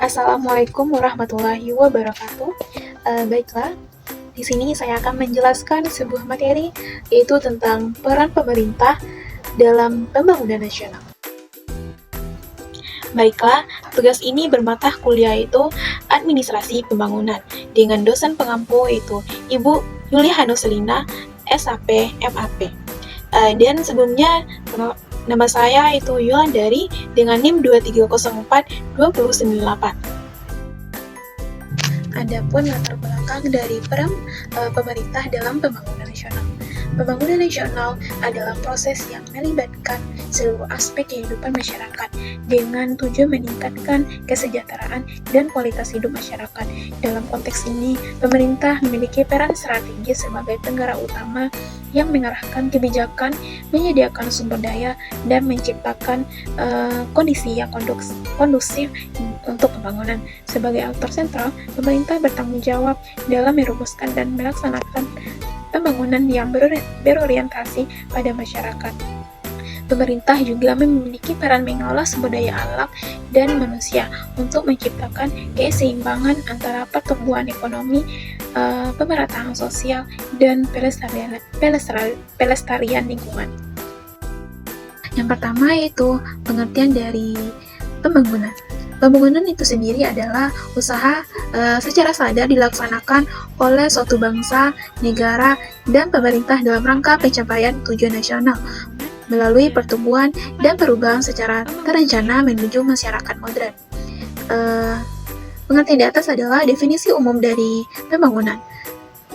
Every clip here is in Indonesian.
Assalamualaikum warahmatullahi wabarakatuh. Baiklah, di sini saya akan menjelaskan sebuah materi yaitu tentang peran pemerintah dalam pembangunan nasional. Baiklah, tugas ini bermata kuliah yaitu Administrasi Pembangunan dengan dosen pengampu yaitu Ibu Yulia Hanoselina, SAP, MAP. Dan sebelumnya nama saya itu Yulandari dengan NIM 2304298. Adapun latar belakang dari peran pemerintah dalam pembangunan nasional. Pembangunan nasional adalah proses yang melibatkan seluruh aspek kehidupan masyarakat dengan tujuan meningkatkan kesejahteraan dan kualitas hidup masyarakat. Dalam konteks ini, pemerintah memiliki peran strategis sebagai penggerak utama yang mengarahkan kebijakan, menyediakan sumber daya, dan menciptakan kondisi yang kondusif untuk pembangunan. Sebagai aktor sentral, pemerintah bertanggung jawab dalam merumuskan dan melaksanakan pembangunan yang berorientasi pada masyarakat. Pemerintah juga memiliki peran mengolah sumber daya alam dan manusia untuk menciptakan keseimbangan antara pertumbuhan ekonomi, pemerataan sosial, dan pelestarian lingkungan. Yang pertama yaitu pengertian dari pembangunan. Pembangunan itu sendiri adalah usaha secara sadar dilaksanakan oleh suatu bangsa, negara, dan pemerintah dalam rangka pencapaian tujuan nasional melalui pertumbuhan dan perubahan secara terencana menuju masyarakat modern. Pengertian di atas adalah definisi umum dari pembangunan.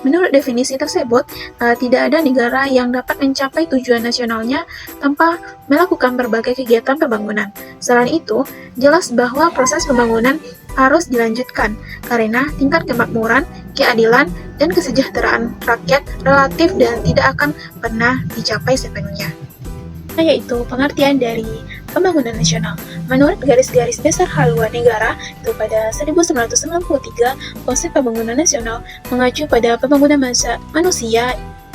Menurut definisi tersebut, tidak ada negara yang dapat mencapai tujuan nasionalnya tanpa melakukan berbagai kegiatan pembangunan. Selain itu, jelas bahwa proses pembangunan harus dilanjutkan karena tingkat kemakmuran, keadilan, dan kesejahteraan rakyat relatif dan tidak akan pernah dicapai sepenuhnya. Yaitu pengertian dari pembangunan nasional. Menurut garis-garis besar haluan negara itu pada 1993, konsep pembangunan nasional mengacu pada pembangunan manusia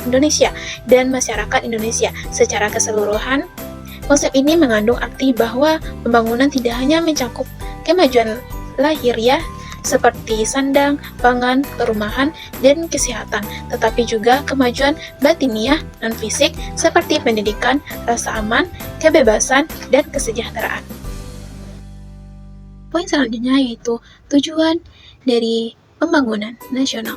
Indonesia dan masyarakat Indonesia secara keseluruhan. Konsep ini mengandung arti bahwa pembangunan tidak hanya mencakup kemajuan lahiriah seperti sandang, pangan, perumahan, dan kesehatan, tetapi juga kemajuan batiniah non fisik seperti pendidikan, rasa aman, kebebasan, dan kesejahteraan. Poin selanjutnya yaitu tujuan dari pembangunan nasional.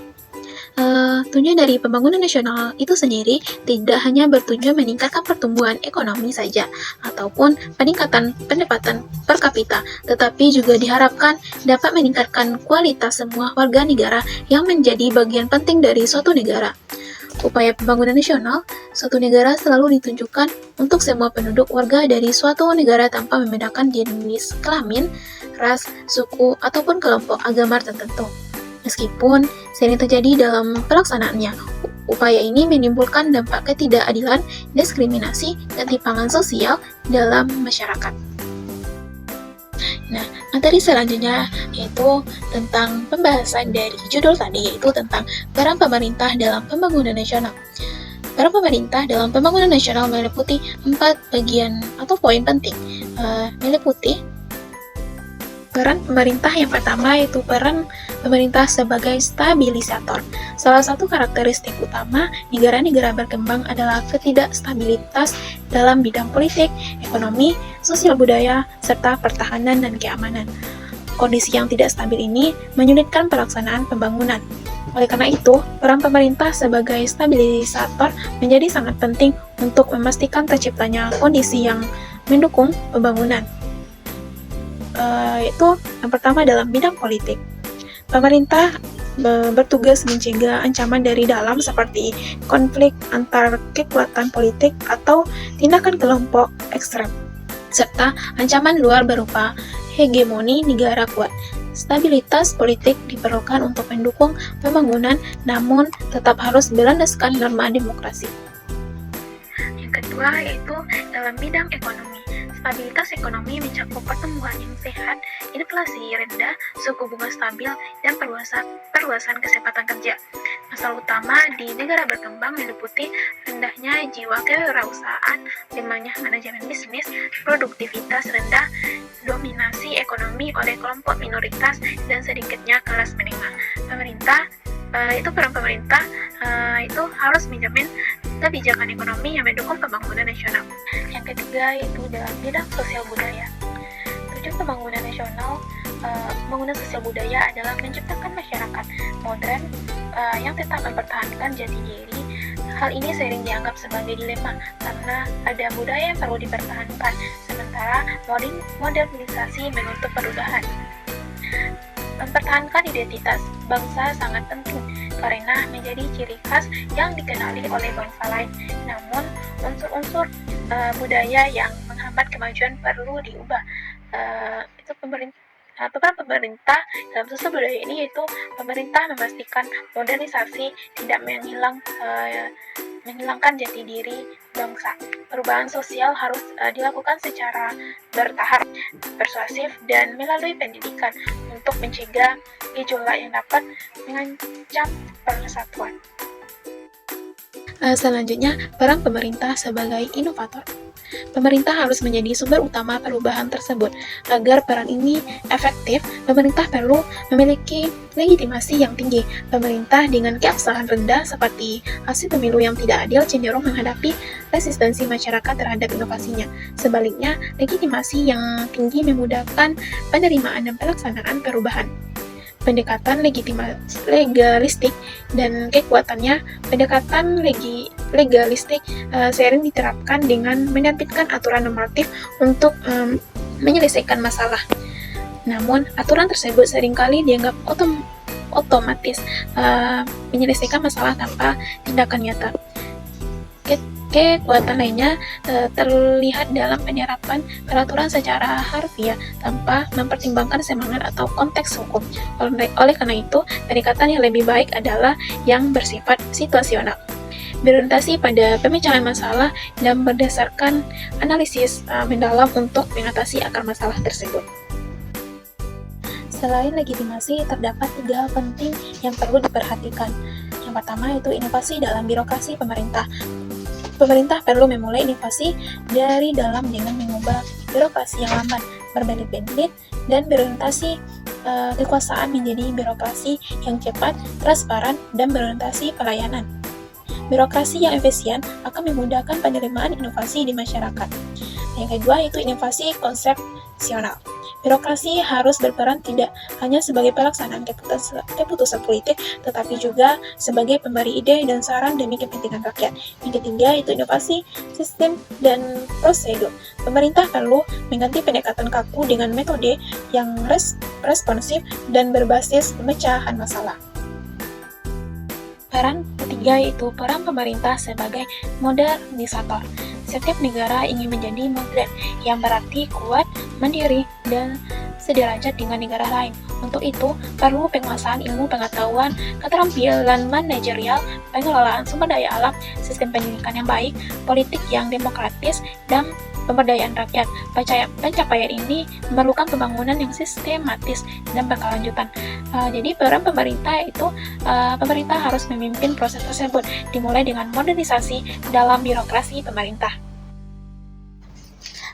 Tujuan dari pembangunan nasional itu sendiri tidak hanya bertujuan meningkatkan pertumbuhan ekonomi saja ataupun peningkatan pendapatan per kapita, tetapi juga diharapkan dapat meningkatkan kualitas semua warga negara yang menjadi bagian penting dari suatu negara. Upaya pembangunan nasional, suatu negara selalu ditunjukkan untuk semua penduduk warga dari suatu negara tanpa membedakan jenis kelamin, ras, suku, ataupun kelompok agama tertentu. Meskipun sering terjadi dalam pelaksanaannya, upaya ini menimbulkan dampak ketidakadilan, diskriminasi, dan timpangan sosial dalam masyarakat. Nah, materi selanjutnya yaitu tentang pembahasan dari judul tadi, yaitu tentang peran pemerintah dalam pembangunan nasional. Peran pemerintah dalam pembangunan nasional meliputi 4 bagian atau poin penting. Meliputi peran pemerintah yang pertama yaitu peran pemerintah sebagai stabilisator. Salah satu karakteristik utama negara-negara berkembang adalah ketidakstabilitas dalam bidang politik, ekonomi, sosial budaya, serta pertahanan dan keamanan. Kondisi yang tidak stabil ini menyulitkan pelaksanaan pembangunan. Oleh karena itu, peran pemerintah sebagai stabilisator menjadi sangat penting untuk memastikan terciptanya kondisi yang mendukung pembangunan. Yaitu yang pertama dalam bidang politik. Pemerintah bertugas mencegah ancaman dari dalam seperti konflik antar kekuatan politik atau tindakan kelompok ekstrem, serta ancaman luar berupa hegemoni negara kuat. Stabilitas politik diperlukan untuk mendukung pembangunan, namun tetap harus berlandaskan norma demokrasi. Yang kedua yaitu dalam bidang ekonomi. Stabilitas ekonomi mencakup pertumbuhan yang sehat, inflasi rendah, suku bunga stabil, dan perluasan kesempatan kerja. Masalah utama di negara berkembang meliputi rendahnya jiwa kewirausahaan, lemahnya manajemen bisnis, produktivitas rendah, dominasi ekonomi oleh kelompok minoritas, dan sedikitnya kelas menengah. Peran pemerintah itu harus menjamin kebijakan ekonomi yang mendukung pembangunan nasional. Yang ketiga yaitu dalam bidang sosial budaya. Tujuan pembangunan sosial budaya adalah menciptakan masyarakat modern yang tetap mempertahankan jati diri. Hal ini sering dianggap sebagai dilema karena ada budaya yang perlu dipertahankan, sementara modernisasi menuntut perubahan. Mempertahankan identitas bangsa sangat penting karena menjadi ciri khas yang dikenali oleh bangsa lain. Namun, unsur-unsur budaya yang menghambat kemajuan perlu diubah. Peran pemerintah dalam sosial budaya ini yaitu pemerintah memastikan modernisasi tidak menghilangkan jati diri bangsa. Perubahan sosial harus dilakukan secara bertahap, persuasif, dan melalui pendidikan untuk mencegah gejolak yang dapat mengancam persatuan. Selanjutnya, peran pemerintah sebagai inovator. Pemerintah harus menjadi sumber utama perubahan tersebut. Agar peran ini efektif, pemerintah perlu memiliki legitimasi yang tinggi. Pemerintah dengan keabsahan rendah seperti hasil pemilu yang tidak adil cenderung menghadapi resistensi masyarakat terhadap inovasinya. Sebaliknya, legitimasi yang tinggi memudahkan penerimaan dan pelaksanaan perubahan. Pendekatan legalistik dan kekuatannya. Pendekatan legalistik sering diterapkan dengan menerbitkan aturan normatif untuk menyelesaikan masalah. Namun, aturan tersebut seringkali dianggap otomatis menyelesaikan masalah tanpa tindakan nyata. Kekuatan lainnya terlihat dalam penyerapan peraturan secara harfiah tanpa mempertimbangkan semangat atau konteks hukum. Oleh karena itu, pendekatan yang lebih baik adalah yang bersifat situasional, berorientasi pada pemecahan masalah dan berdasarkan analisis mendalam untuk mengatasi akar masalah tersebut. Selain legitimasi, terdapat 3 hal penting yang perlu diperhatikan. Yang pertama yaitu inovasi dalam birokrasi pemerintah. Pemerintah perlu memulai inovasi dari dalam dengan mengubah birokrasi yang lambat, berbelit-belit, dan berorientasi kekuasaan menjadi birokrasi yang cepat, transparan, dan berorientasi pelayanan. Birokrasi yang efisien akan memudahkan penerimaan inovasi di masyarakat. Yang kedua yaitu inovasi konsepsional. Birokrasi harus berperan tidak hanya sebagai pelaksanaan keputusan politik, tetapi juga sebagai pemberi ide dan saran demi kepentingan rakyat. Yang ketiga yaitu inovasi sistem dan prosedur. Pemerintah perlu mengganti pendekatan kaku dengan metode yang responsif dan berbasis pemecahan masalah. Peran ketiga yaitu peran pemerintah sebagai modernisator. Setiap negara ingin menjadi modern, yang berarti kuat, mandiri, dan sederajat dengan negara lain. Untuk itu, perlu penguasaan ilmu pengetahuan, keterampilan manajerial, pengelolaan sumber daya alam, sistem pendidikan yang baik, politik yang demokratis, dan pemberdayaan rakyat. Pencapaian ini memerlukan pembangunan yang sistematis dan berkelanjutan. Jadi peran pemerintah itu, pemerintah harus memimpin proses tersebut, dimulai dengan modernisasi dalam birokrasi pemerintah.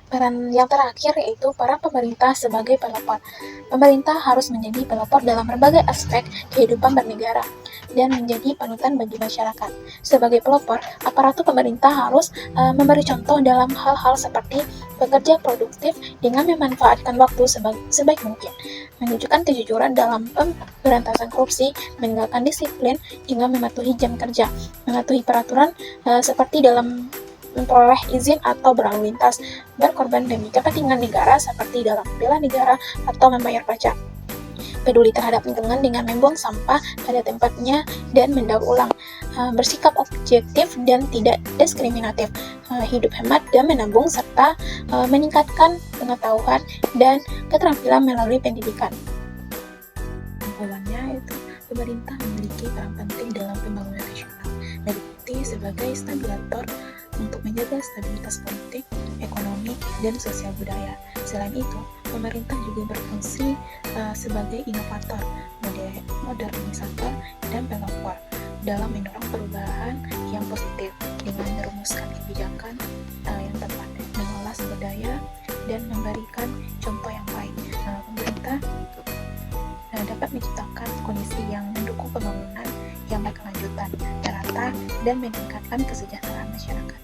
Peran yang terakhir yaitu peran pemerintah sebagai pelopor. Pemerintah harus menjadi pelopor dalam berbagai aspek kehidupan bernegara dan menjadi panutan bagi masyarakat. Sebagai pelopor, aparatur pemerintah harus memberi contoh dalam hal-hal seperti bekerja produktif dengan memanfaatkan waktu sebaik mungkin, menunjukkan kejujuran dalam pemberantasan korupsi, menegakkan disiplin dengan mematuhi jam kerja, mematuhi peraturan seperti dalam memperoleh izin atau berlalu lintas, berkorban demi kepentingan negara seperti dalam bela negara atau membayar pajak, peduli terhadap lingkungan dengan membuang sampah pada tempatnya dan mendaur ulang, bersikap objektif dan tidak diskriminatif, hidup hemat dan menabung, serta meningkatkan pengetahuan dan keterampilan melalui pendidikan. Kesimpulannya itu pemerintah memiliki peran penting dalam pembangunan nasional, meliputi sebagai stabilisator untuk menjaga stabilitas politik, ekonomi, dan sosial budaya. Selain itu, pemerintah juga berfungsi sebagai inovator, modernisator, dan pelopor dalam mendorong perubahan yang positif dengan merumuskan kebijakan yang tepat, mengolah sumber daya, dan memberikan contoh yang baik. Pemerintah dapat menciptakan kondisi yang mendukung pembangunan yang berkelanjutan, merata, dan meningkatkan kesejahteraan masyarakat.